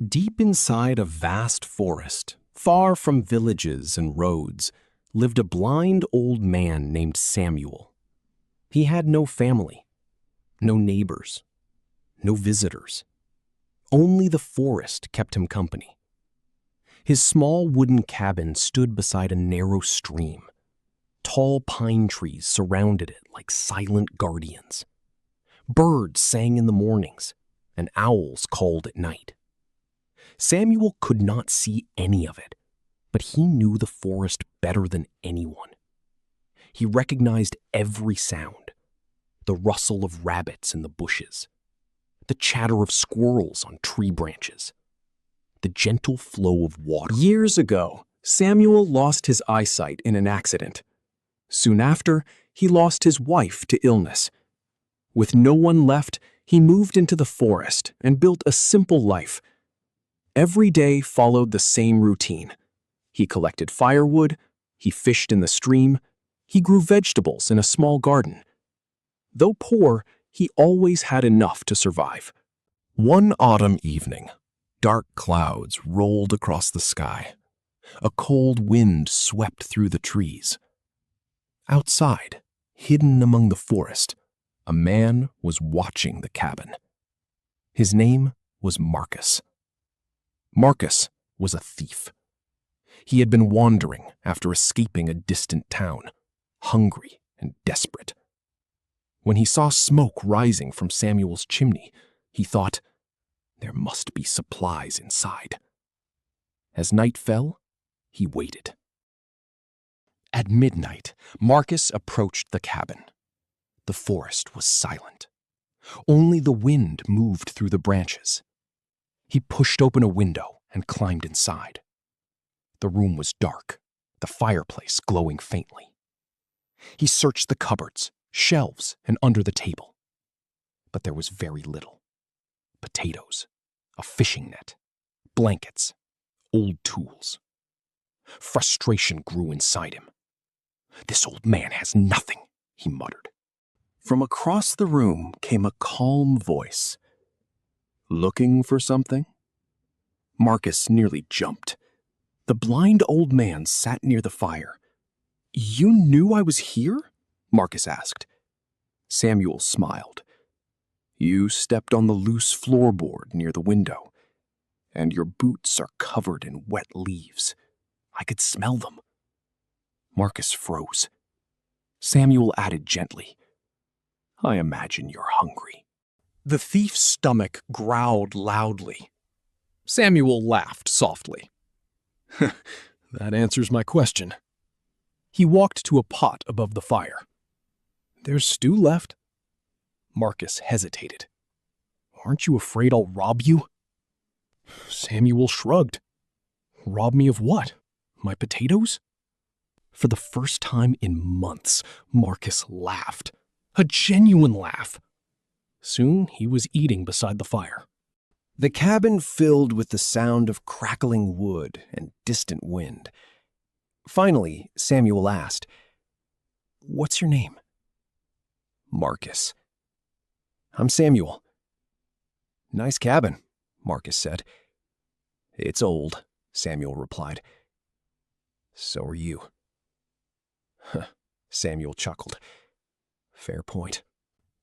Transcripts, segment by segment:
Deep inside a vast forest, far from villages and roads, lived a blind old man named Samuel. He had no family, no neighbors, no visitors. Only the forest kept him company. His small wooden cabin stood beside a narrow stream. Tall pine trees surrounded it like silent guardians. Birds sang in the mornings, and owls called at night. Samuel could not see any of it, but he knew the forest better than anyone. He recognized every sound: the rustle of rabbits in the bushes, the chatter of squirrels on tree branches, the gentle flow of water. Years ago, Samuel lost his eyesight in an accident. Soon after, he lost his wife to illness. With no one left, he moved into the forest and built a simple life. Every day followed the same routine. He collected firewood, he fished in the stream, he grew vegetables in a small garden. Though poor, he always had enough to survive. One autumn evening, dark clouds rolled across the sky. A cold wind swept through the trees. Outside, hidden among the forest, a man was watching the cabin. His name was Marcus. Marcus was a thief. He had been wandering after escaping a distant town, hungry and desperate. When he saw smoke rising from Samuel's chimney, he thought, there must be supplies inside. As night fell, he waited. At midnight, Marcus approached the cabin. The forest was silent. Only the wind moved through the branches. He pushed open a window and climbed inside. The room was dark, the fireplace glowing faintly. He searched the cupboards, shelves, and under the table. But there was very little. Potatoes, a fishing net, blankets, old tools. Frustration grew inside him. "This old man has nothing," he muttered. From across the room came a calm voice. "Looking for something?" Marcus nearly jumped. The blind old man sat near the fire. "You knew I was here?" Marcus asked. Samuel smiled. "You stepped on the loose floorboard near the window, and your boots are covered in wet leaves. I could smell them." Marcus froze. Samuel added gently, "I imagine you're hungry." The thief's stomach growled loudly. Samuel laughed softly. "That answers my question." He walked to a pot above the fire. "There's stew left." Marcus hesitated. "Aren't you afraid I'll rob you?" Samuel shrugged. "Rob me of what? My potatoes?" For the first time in months, Marcus laughed. A genuine laugh. Soon he was eating beside the fire. The cabin filled with the sound of crackling wood and distant wind. Finally, Samuel asked, "What's your name?" "Marcus." "I'm Samuel." "Nice cabin," Marcus said. "It's old," Samuel replied. "So are you." Huh, Samuel chuckled. "Fair point."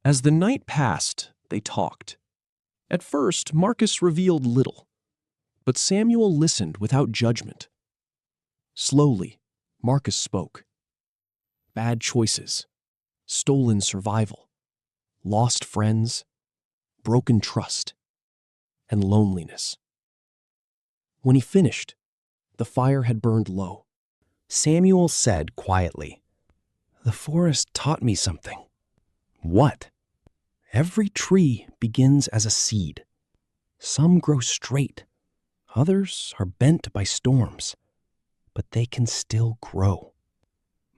As the night passed, they talked. At first, Marcus revealed little, but Samuel listened without judgment. Slowly, Marcus spoke. Bad choices, stolen survival, lost friends, broken trust, and loneliness. When he finished, the fire had burned low. Samuel said quietly, "The forest taught me something." "What?" "Every tree begins as a seed. Some grow straight, others are bent by storms, but they can still grow."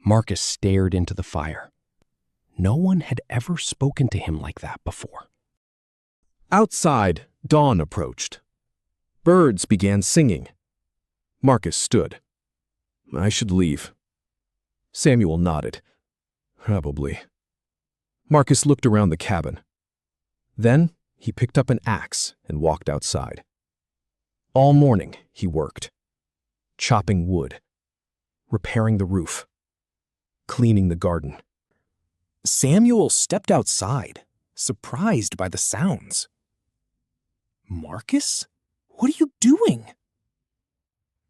Marcus stared into the fire. No one had ever spoken to him like that before. Outside, dawn approached. Birds began singing. Marcus stood. "I should leave." Samuel nodded. "Probably." Marcus looked around the cabin. Then he picked up an axe and walked outside. All morning he worked, chopping wood, repairing the roof, cleaning the garden. Samuel stepped outside, surprised by the sounds. "Marcus, what are you doing?"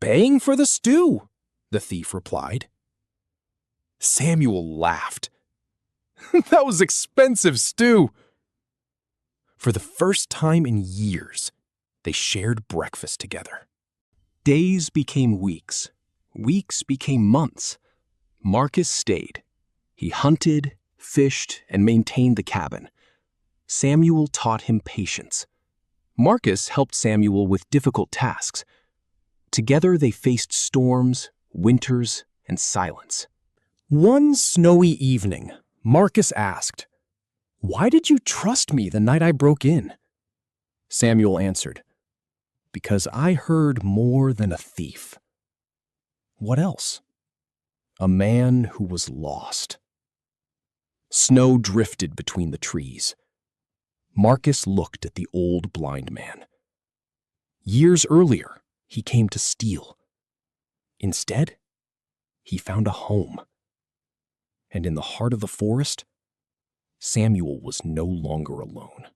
"Paying for the stew," the thief replied. Samuel laughed. "That was expensive stew." For the first time in years, they shared breakfast together. Days became weeks. Weeks became months. Marcus stayed. He hunted, fished, and maintained the cabin. Samuel taught him patience. Marcus helped Samuel with difficult tasks. Together they faced storms, winters, and silence. One snowy evening, Marcus asked, "Why did you trust me the night I broke in?" Samuel answered, "Because I heard more than a thief." What else? A man who was lost. Snow drifted between the trees. Marcus looked at the old blind man. Years earlier, he came to steal. Instead, he found a home. And in the heart of the forest, Samuel was no longer alone.